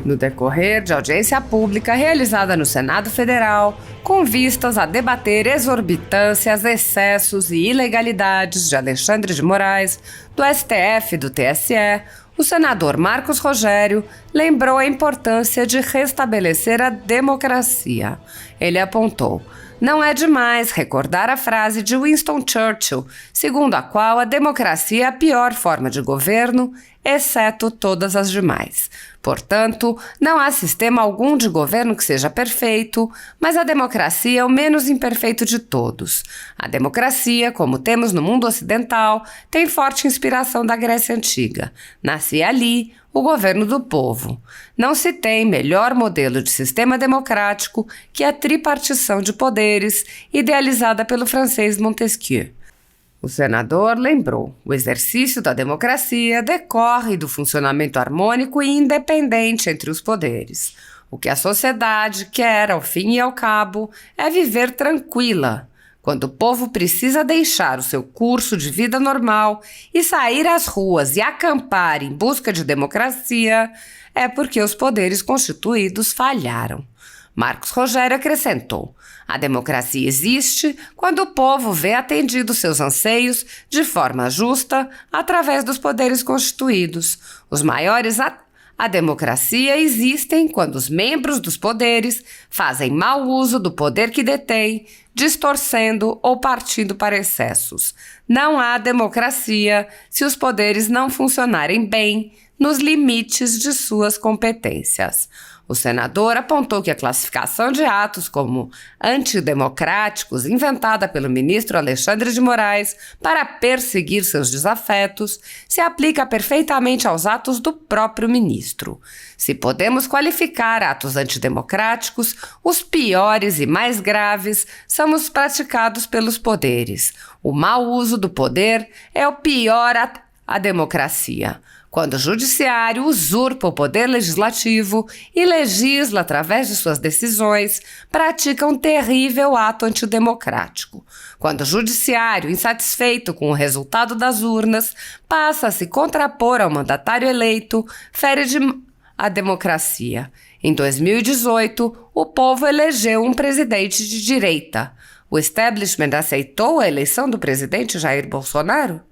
No decorrer de audiência pública realizada no Senado Federal, com vistas a debater exorbitâncias, excessos e ilegalidades de Alexandre de Moraes, do STF e do TSE, o senador Marcos Rogério lembrou a importância de restabelecer a democracia. Ele apontou: não é demais recordar a frase de Winston Churchill, segundo a qual a democracia é a pior forma de governo, exceto todas as demais. Portanto, não há sistema algum de governo que seja perfeito, mas a democracia é o menos imperfeito de todos. A democracia, como temos no mundo ocidental, tem forte inspiração da Grécia Antiga. Nascia ali o governo do povo. Não se tem melhor modelo de sistema democrático que a tripartição de poderes, idealizada pelo francês Montesquieu. O senador lembrou: o exercício da democracia decorre do funcionamento harmônico e independente entre os poderes. O que a sociedade quer, ao fim e ao cabo, é viver tranquila. Quando o povo precisa deixar o seu curso de vida normal e sair às ruas e acampar em busca de democracia, é porque os poderes constituídos falharam. Marcos Rogério acrescentou: a democracia existe quando o povo vê atendidos seus anseios de forma justa através dos poderes constituídos. Os maiores a democracia existem quando os membros dos poderes fazem mau uso do poder que detêm, distorcendo ou partindo para excessos. Não há democracia se os poderes não funcionarem bem nos limites de suas competências. O senador apontou que a classificação de atos como antidemocráticos, inventada pelo ministro Alexandre de Moraes para perseguir seus desafetos, se aplica perfeitamente aos atos do próprio ministro. Se podemos qualificar atos antidemocráticos, os piores e mais graves são os praticados pelos poderes. O mau uso do poder é o pior à democracia. Quando o judiciário usurpa o poder legislativo e legisla através de suas decisões, pratica um terrível ato antidemocrático. Quando o judiciário, insatisfeito com o resultado das urnas, passa a se contrapor ao mandatário eleito, fere a democracia. Em 2018, o povo elegeu um presidente de direita. O establishment aceitou a eleição do presidente Jair Bolsonaro?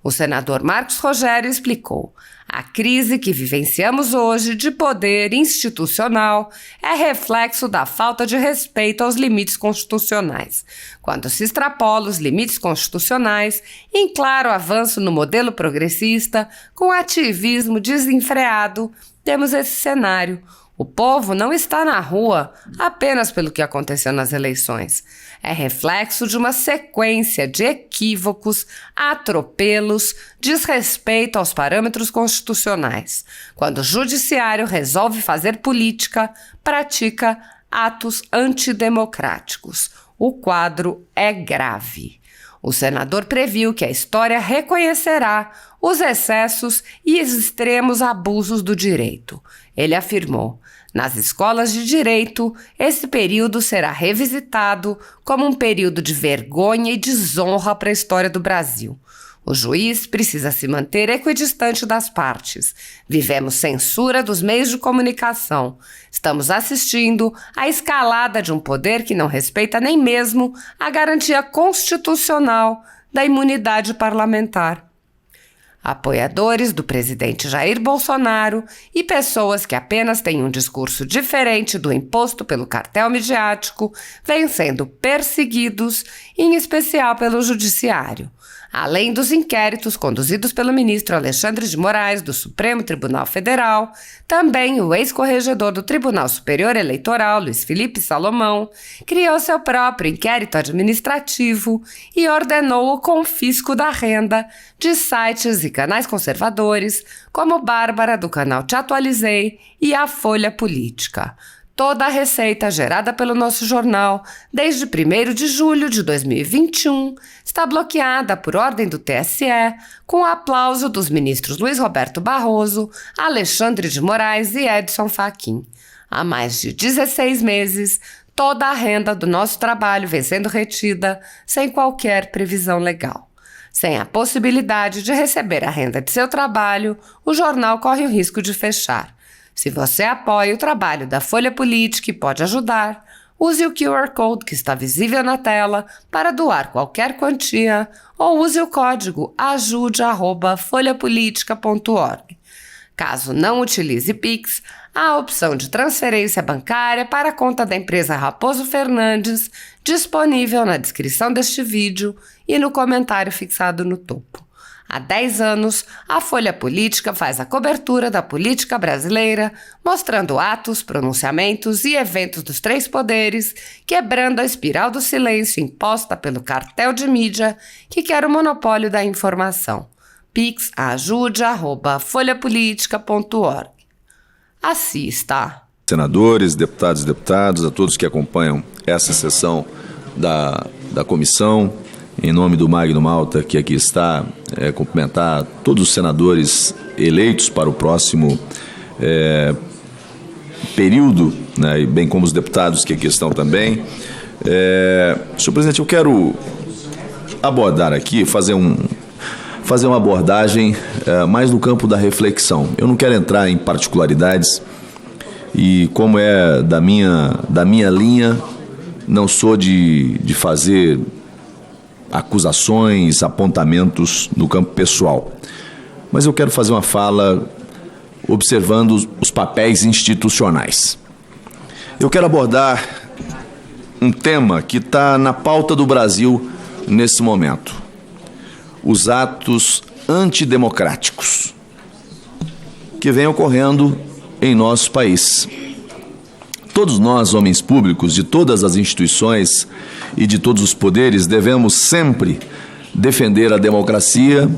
O senador Marcos Rogério explicou: a crise que vivenciamos hoje de poder institucional é reflexo da falta de respeito aos limites constitucionais. Quando se extrapola os limites constitucionais, em claro avanço no modelo progressista, com ativismo desenfreado, temos esse cenário. O povo não está na rua apenas pelo que aconteceu nas eleições. É reflexo de uma sequência de equívocos, atropelos, desrespeito aos parâmetros constitucionais. Quando o judiciário resolve fazer política, pratica atos antidemocráticos. O quadro é grave. O senador previu que a história reconhecerá os excessos e os extremos abusos do direito. Ele afirmou: nas escolas de direito, esse período será revisitado como um período de vergonha e desonra para a história do Brasil. O juiz precisa se manter equidistante das partes. Vivemos censura dos meios de comunicação. Estamos assistindo à escalada de um poder que não respeita nem mesmo a garantia constitucional da imunidade parlamentar. Apoiadores do presidente Jair Bolsonaro e pessoas que apenas têm um discurso diferente do imposto pelo cartel midiático vêm sendo perseguidos, em especial pelo judiciário. Além dos inquéritos conduzidos pelo ministro Alexandre de Moraes do Supremo Tribunal Federal, também o ex-corregedor do Tribunal Superior Eleitoral, Luiz Felipe Salomão, criou seu próprio inquérito administrativo e ordenou o confisco da renda de sites e canais conservadores, como Bárbara, do canal Te Atualizei, e a Folha Política. Toda a receita gerada pelo nosso jornal, desde 1º de julho de 2021, está bloqueada por ordem do TSE, com o aplauso dos ministros Luiz Roberto Barroso, Alexandre de Moraes e Edson Fachin. Há mais de 16 meses, toda a renda do nosso trabalho vem sendo retida sem qualquer previsão legal. Sem a possibilidade de receber a renda de seu trabalho, o jornal corre o risco de fechar. Se você apoia o trabalho da Folha Política e pode ajudar, use o QR Code que está visível na tela para doar qualquer quantia ou use o código ajude@folhapolitica.org. Caso não utilize Pix, há a opção de transferência bancária para a conta da empresa Raposo Fernandes, disponível na descrição deste vídeo e no comentário fixado no topo. Há 10 anos, a Folha Política faz a cobertura da política brasileira, mostrando atos, pronunciamentos e eventos dos três poderes, quebrando a espiral do silêncio imposta pelo cartel de mídia que quer o monopólio da informação. Pix ajude@folhapolitica.org. Assista. Senadores, deputados e deputadas, a todos que acompanham essa sessão da comissão, em nome do Magno Malta, que aqui está, cumprimentar todos os senadores eleitos para o próximo período, né, bem como os deputados que aqui estão também. Senhor presidente, eu quero abordar aqui, fazer uma abordagem mais no campo da reflexão. Eu não quero entrar em particularidades e, como é da minha linha, não sou de fazer acusações, apontamentos no campo pessoal. Mas eu quero fazer uma fala observando os papéis institucionais. Eu quero abordar um tema que está na pauta do Brasil nesse momento: os atos antidemocráticos que vêm ocorrendo em nosso país. Todos nós, homens públicos, de todas as instituições e de todos os poderes, devemos sempre defender a democracia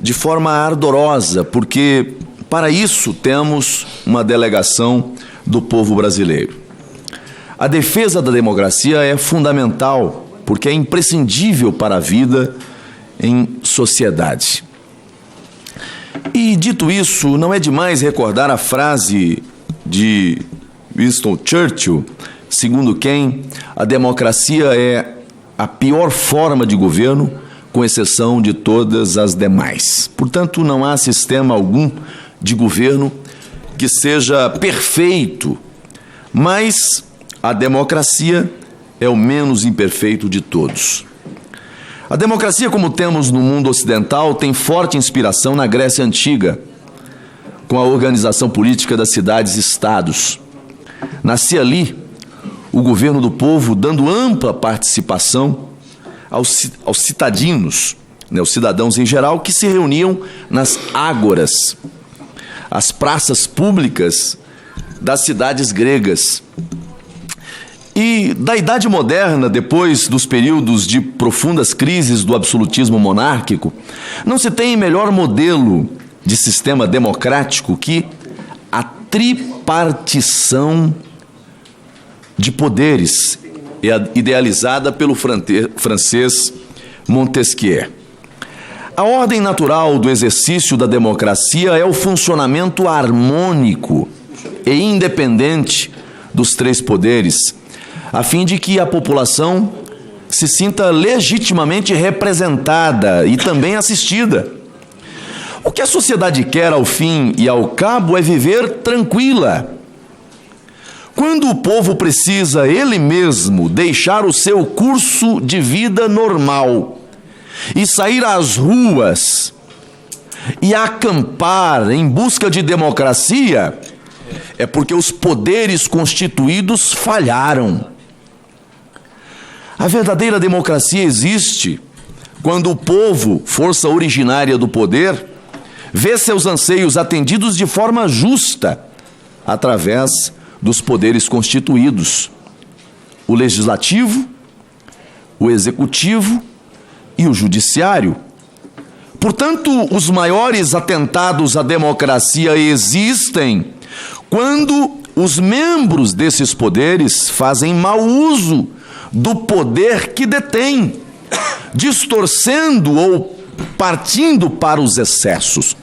de forma ardorosa, porque para isso temos uma delegação do povo brasileiro. A defesa da democracia é fundamental, porque é imprescindível para a vida em sociedade. E, dito isso, não é demais recordar a frase de Winston Churchill, segundo quem a democracia é a pior forma de governo, com exceção de todas as demais. Portanto, não há sistema algum de governo que seja perfeito, mas a democracia é o menos imperfeito de todos. A democracia, como temos no mundo ocidental, tem forte inspiração na Grécia Antiga, com a organização política das cidades-estados. Nascia ali o governo do povo, dando ampla participação aos citadinos, né, os cidadãos em geral, que se reuniam nas ágoras, as praças públicas das cidades gregas. E da Idade Moderna, depois dos períodos de profundas crises do absolutismo monárquico, não se tem melhor modelo de sistema democrático que a tripartição de poderes, idealizada pelo francês Montesquieu. A ordem natural do exercício da democracia é o funcionamento harmônico e independente dos três poderes, a fim de que a população se sinta legitimamente representada e também assistida. O que a sociedade quer, ao fim e ao cabo, é viver tranquila. Quando o povo precisa ele mesmo deixar o seu curso de vida normal e sair às ruas e acampar em busca de democracia, é porque os poderes constituídos falharam. A verdadeira democracia existe quando o povo, força originária do poder, vê seus anseios atendidos de forma justa através dos poderes constituídos: o legislativo, o executivo e o judiciário. Portanto, os maiores atentados à democracia existem quando os membros desses poderes fazem mau uso do poder que detêm, distorcendo ou partindo para os excessos.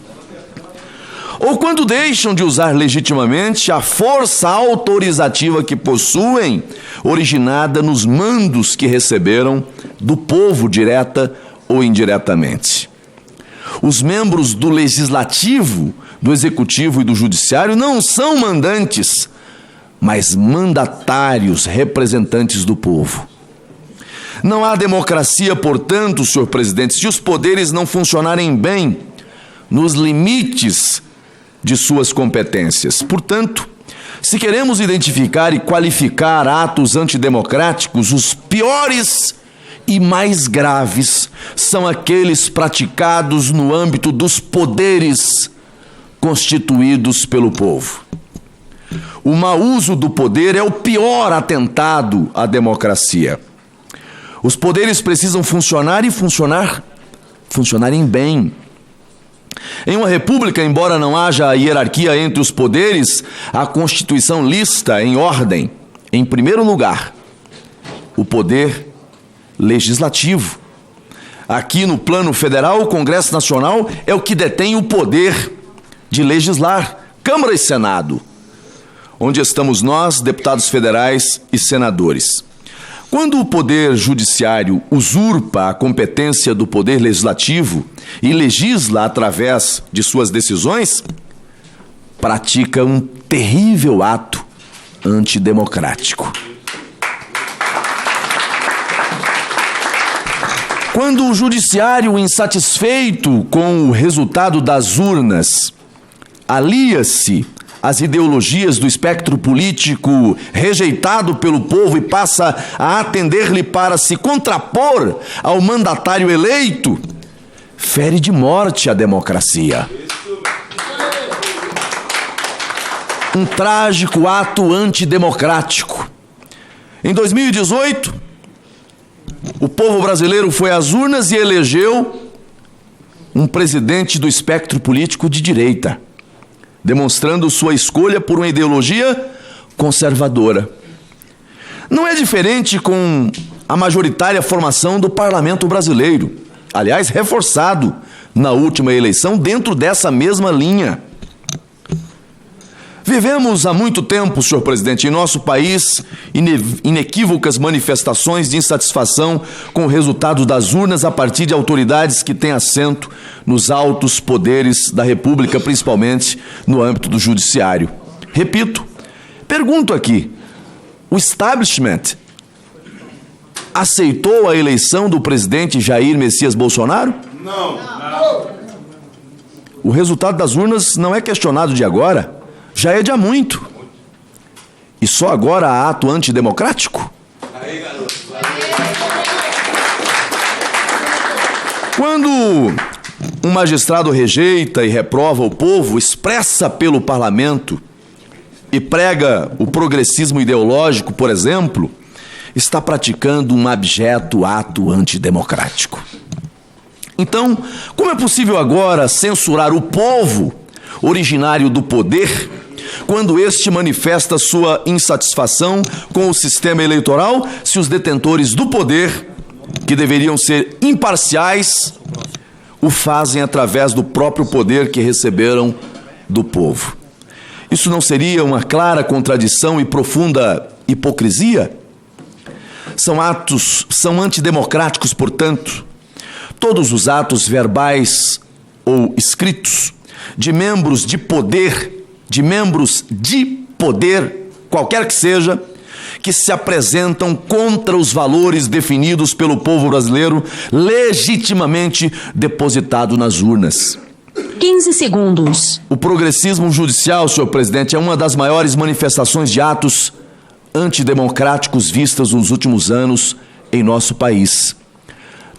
Ou quando deixam de usar legitimamente a força autorizativa que possuem, originada nos mandos que receberam do povo, direta ou indiretamente. Os membros do Legislativo, do Executivo e do Judiciário não são mandantes, mas mandatários, representantes do povo. Não há democracia, portanto, senhor presidente, se os poderes não funcionarem bem nos limites de suas competências. Portanto, se queremos identificar e qualificar atos antidemocráticos, os piores e mais graves são aqueles praticados no âmbito dos poderes constituídos pelo povo. O mau uso do poder é o pior atentado à democracia. Os poderes precisam funcionar e funcionarem bem. Em uma república, embora não haja hierarquia entre os poderes, a Constituição lista em ordem, em primeiro lugar, o poder legislativo. Aqui no plano federal, o Congresso Nacional é o que detém o poder de legislar, Câmara e Senado, onde estamos nós, deputados federais e senadores. Quando o Poder Judiciário usurpa a competência do Poder Legislativo e legisla através de suas decisões, pratica um terrível ato antidemocrático. Quando o Judiciário, insatisfeito com o resultado das urnas, alia-se às ideologias do espectro político rejeitado pelo povo e passa a atender-lhe para se contrapor ao mandatário eleito, fere de morte a democracia. Um trágico ato antidemocrático. Em 2018, o povo brasileiro foi às urnas e elegeu um presidente do espectro político de direita, demonstrando sua escolha por uma ideologia conservadora. Não é diferente com a majoritária formação do parlamento brasileiro, aliás, reforçado na última eleição dentro dessa mesma linha. Vivemos há muito tempo, senhor presidente, em nosso país, inequívocas manifestações de insatisfação com o resultado das urnas a partir de autoridades que têm assento nos altos poderes da República, principalmente no âmbito do judiciário. Repito, pergunto aqui, o establishment aceitou a eleição do presidente Jair Messias Bolsonaro? Não. O resultado das urnas não é questionado de agora, já é de há muito. E só agora há ato antidemocrático? Aí, garoto. Quando um magistrado rejeita e reprova o povo, expressa pelo parlamento e prega o progressismo ideológico, por exemplo, está praticando um abjeto ato antidemocrático. Então, como é possível agora censurar o povo originário do poder, quando este manifesta sua insatisfação com o sistema eleitoral, se os detentores do poder, que deveriam ser imparciais, o fazem através do próprio poder que receberam do povo? Isso não seria uma clara contradição e profunda hipocrisia? São antidemocráticos, portanto, todos os atos verbais ou escritos de membros de poder, qualquer que seja, que se apresentam contra os valores definidos pelo povo brasileiro, legitimamente depositado nas urnas. 15 segundos. O progressismo judicial, senhor presidente, é uma das maiores manifestações de atos antidemocráticos vistas nos últimos anos em nosso país.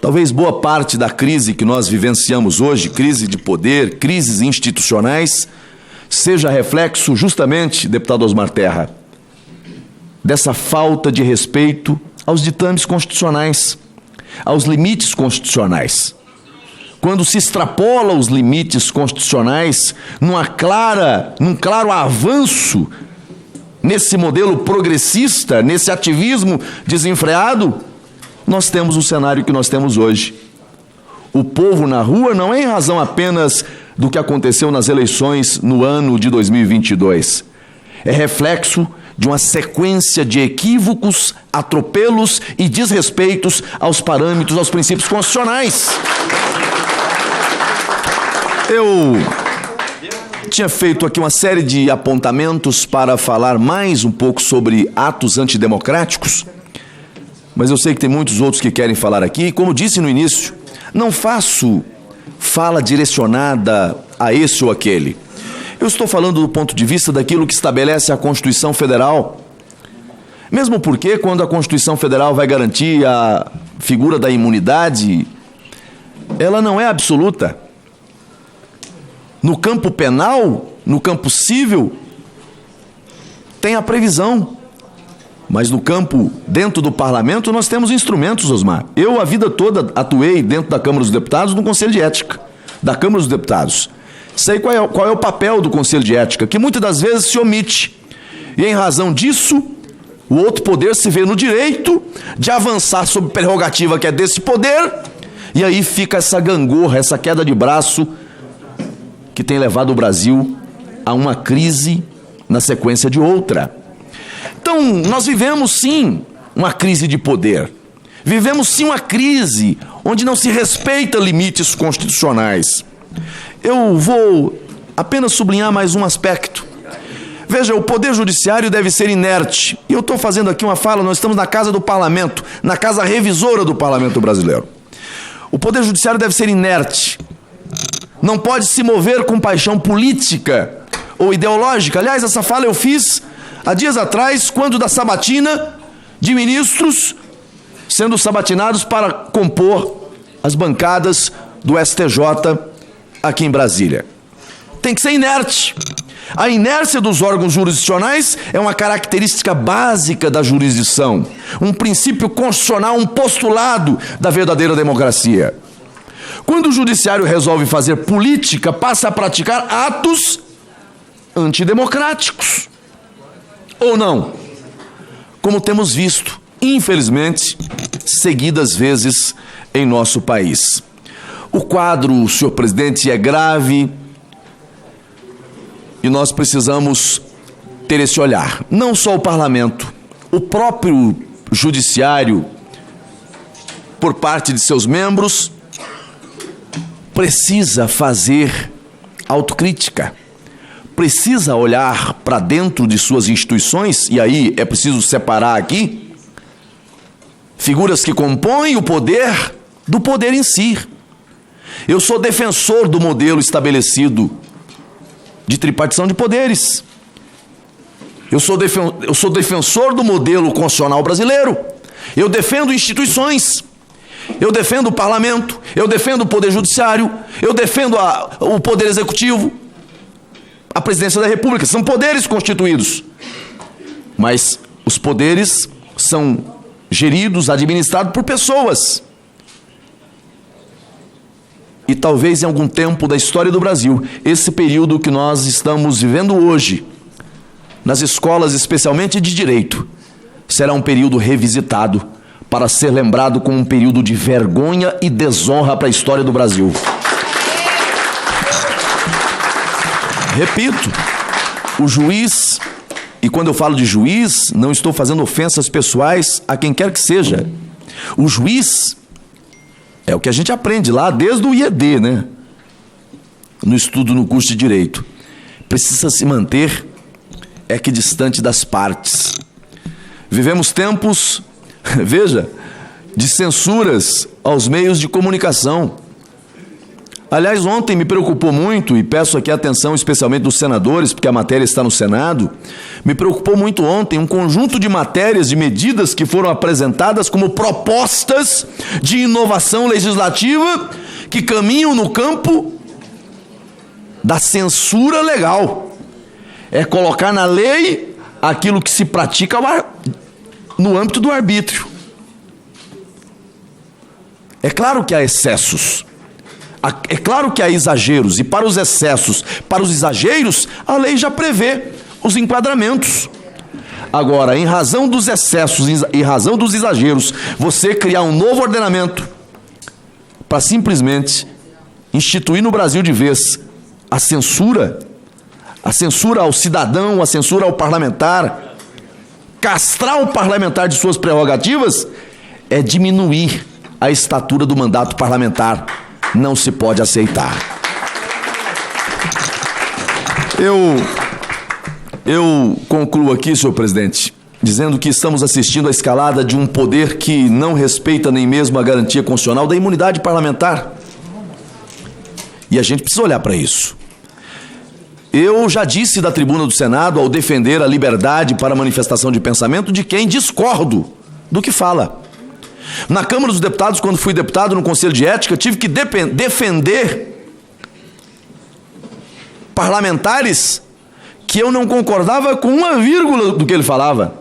Talvez boa parte da crise que nós vivenciamos hoje, crise de poder, crises institucionais, seja reflexo justamente, deputado Osmar Terra, dessa falta de respeito aos ditames constitucionais, aos limites constitucionais. Quando se extrapola os limites constitucionais num claro avanço nesse modelo progressista, nesse ativismo desenfreado, nós temos o cenário que nós temos hoje. O povo na rua não é em razão apenas do que aconteceu nas eleições no ano de 2022. É reflexo de uma sequência de equívocos, atropelos e desrespeitos aos parâmetros, aos princípios constitucionais. Eu tinha feito aqui uma série de apontamentos para falar mais um pouco sobre atos antidemocráticos, mas eu sei que tem muitos outros que querem falar aqui. Como disse no início, não faço fala direcionada a esse ou aquele. Eu estou falando do ponto de vista daquilo que estabelece a Constituição Federal. Mesmo porque, quando a Constituição Federal vai garantir a figura da imunidade, ela não é absoluta. No campo penal, no campo civil, tem a previsão. Mas no campo, dentro do parlamento, nós temos instrumentos, Osmar. Eu, a vida toda, atuei dentro da Câmara dos Deputados, no Conselho de Ética da Câmara dos Deputados. Sei qual é o papel do Conselho de Ética, que muitas das vezes se omite. E, em razão disso, o outro poder se vê no direito de avançar sobre prerrogativa que é desse poder, e aí fica essa gangorra, essa queda de braço que tem levado o Brasil a uma crise na sequência de outra. Então, nós vivemos sim uma crise de poder. Vivemos sim uma crise onde não se respeita limites constitucionais. Eu vou apenas sublinhar mais um aspecto. Veja, o Poder Judiciário deve ser inerte. E eu estou fazendo aqui uma fala, nós estamos na casa do Parlamento, na casa revisora do Parlamento brasileiro. O Poder Judiciário deve ser inerte. Não pode se mover com paixão política ou ideológica. Aliás, essa fala eu fiz há dias atrás, quando da sabatina de ministros sendo sabatinados para compor as bancadas do STJ aqui em Brasília. Tem que ser inerte. A inércia dos órgãos jurisdicionais é uma característica básica da jurisdição, um princípio constitucional, um postulado da verdadeira democracia. Quando o judiciário resolve fazer política, passa a praticar atos antidemocráticos. Ou não? Como temos visto, infelizmente, seguidas vezes em nosso país. O quadro, senhor presidente, é grave e nós precisamos ter esse olhar. Não só o parlamento, o próprio judiciário, por parte de seus membros, precisa fazer autocrítica. Precisa olhar para dentro de suas instituições, e aí é preciso separar aqui figuras que compõem o poder do poder em si. Eu sou defensor do modelo estabelecido de tripartição de poderes. Eu sou defensor do modelo constitucional brasileiro. Eu defendo instituições. Eu defendo o parlamento. Eu defendo o poder judiciário. Eu defendo o poder executivo. A presidência da República, são poderes constituídos. Mas os poderes são geridos, administrados por pessoas. E talvez em algum tempo da história do Brasil, esse período que nós estamos vivendo hoje, nas escolas especialmente de direito, será um período revisitado para ser lembrado como um período de vergonha e desonra para a história do Brasil. Repito, o juiz, e quando eu falo de juiz, não estou fazendo ofensas pessoais a quem quer que seja. O juiz é o que a gente aprende lá desde o IED, né? No estudo no curso de Direito. Precisa se manter equidistante das partes. Vivemos tempos, veja, de censuras aos meios de comunicação. Aliás, ontem me preocupou muito, e peço aqui a atenção especialmente dos senadores, porque a matéria está no Senado, me preocupou muito ontem um conjunto de matérias, de medidas que foram apresentadas como propostas de inovação legislativa que caminham no campo da censura legal. É colocar na lei aquilo que se pratica no âmbito do arbítrio. É claro que há excessos. É claro que há exageros, e para os excessos, para os exageros, a lei já prevê os enquadramentos. Agora, em razão dos excessos, em razão dos exageros, você criar um novo ordenamento para simplesmente instituir no Brasil de vez a censura ao cidadão, a censura ao parlamentar, castrar o parlamentar de suas prerrogativas, é diminuir a estatura do mandato parlamentar. Não se pode aceitar. Eu concluo aqui, senhor presidente, dizendo que estamos assistindo à escalada de um poder que não respeita nem mesmo a garantia constitucional da imunidade parlamentar. E a gente precisa olhar para isso. Eu já disse da tribuna do Senado, ao defender a liberdade para manifestação de pensamento de quem discordo do que fala. Na Câmara dos Deputados, quando fui deputado no Conselho de Ética, tive que defender parlamentares que eu não concordava com uma vírgula do que ele falava.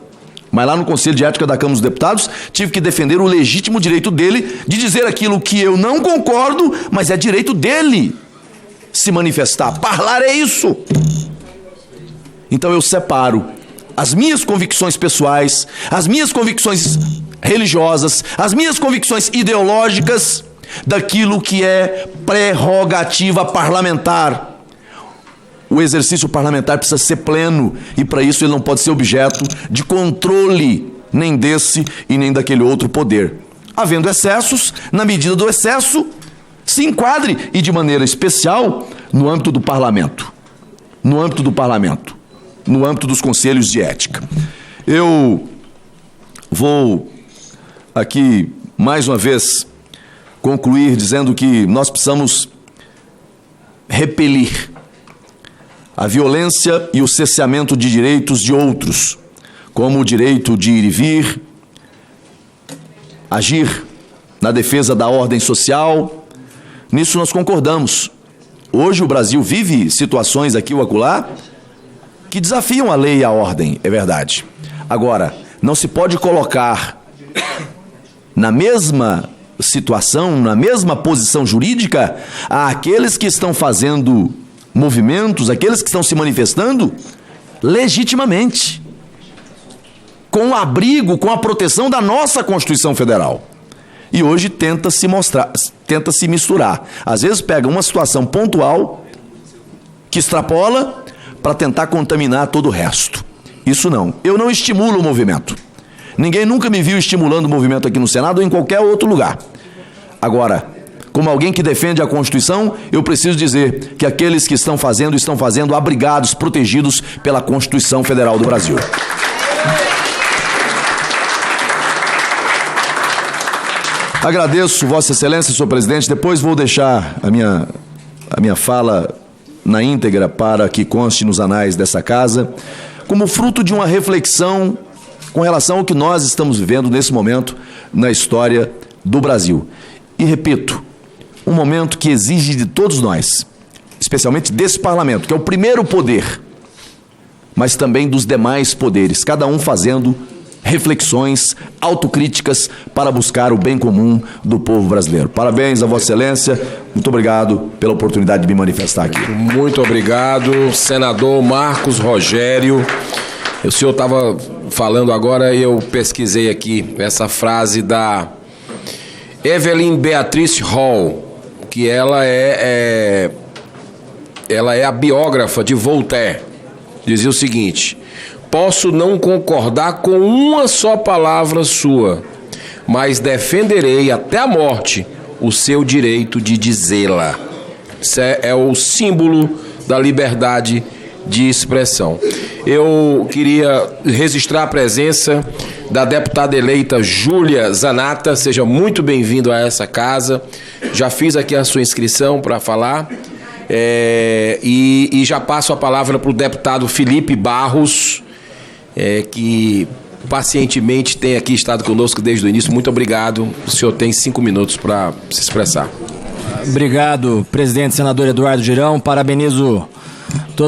Mas lá no Conselho de Ética da Câmara dos Deputados, tive que defender o legítimo direito dele de dizer aquilo que eu não concordo, mas é direito dele se manifestar. Parlar é isso. Então eu separo as minhas convicções pessoais, as minhas convicções religiosas, as minhas convicções ideológicas daquilo que é prerrogativa parlamentar. O exercício parlamentar precisa ser pleno e para isso ele não pode ser objeto de controle nem desse e nem daquele outro poder. Havendo excessos, na medida do excesso, se enquadre e de maneira especial no âmbito do parlamento. No âmbito do parlamento. No âmbito dos conselhos de ética. Eu vou aqui, mais uma vez, concluir dizendo que nós precisamos repelir a violência e o cerceamento de direitos de outros, como o direito de ir e vir, agir na defesa da ordem social. Nisso nós concordamos. Hoje o Brasil vive situações aqui ou acolá que desafiam a lei e a ordem, é verdade. Agora, não se pode colocar na mesma situação, na mesma posição jurídica, àqueles que estão fazendo movimentos, aqueles que estão se manifestando legitimamente, com o abrigo, com a proteção da nossa Constituição Federal. E hoje tenta se misturar. Às vezes pega uma situação pontual que extrapola para tentar contaminar todo o resto. Isso não. Eu não estimulo o movimento. Ninguém nunca me viu estimulando o movimento aqui no Senado ou em qualquer outro lugar. Agora, como alguém que defende a Constituição, eu preciso dizer que aqueles que estão fazendo abrigados, protegidos pela Constituição Federal do Brasil. Agradeço, Vossa Excelência, senhor presidente. Depois vou deixar a minha fala na íntegra para que conste nos anais dessa casa, como fruto de uma reflexão com relação ao que nós estamos vivendo nesse momento na história do Brasil. E repito, um momento que exige de todos nós, especialmente desse parlamento, que é o primeiro poder, mas também dos demais poderes, cada um fazendo reflexões autocríticas para buscar o bem comum do povo brasileiro. Parabéns a Vossa Excelência, muito obrigado pela oportunidade de me manifestar aqui. Muito obrigado, senador Marcos Rogério. O senhor estava falando agora e eu pesquisei aqui essa frase da Evelyn Beatrice Hall, que ela é a biógrafa de Voltaire. Dizia o seguinte: posso não concordar com uma só palavra sua, mas defenderei até a morte o seu direito de dizê-la. Isso é o símbolo da liberdade de expressão. Eu queria registrar a presença da deputada eleita Júlia Zanata. Seja muito bem-vindo a essa casa. Já fiz aqui a sua inscrição para falar. E já passo a palavra para o deputado Felipe Barros, que pacientemente tem aqui estado conosco desde o início. Muito obrigado. O senhor tem 5 minutos para se expressar. Obrigado, presidente senador Eduardo Girão. Parabenizo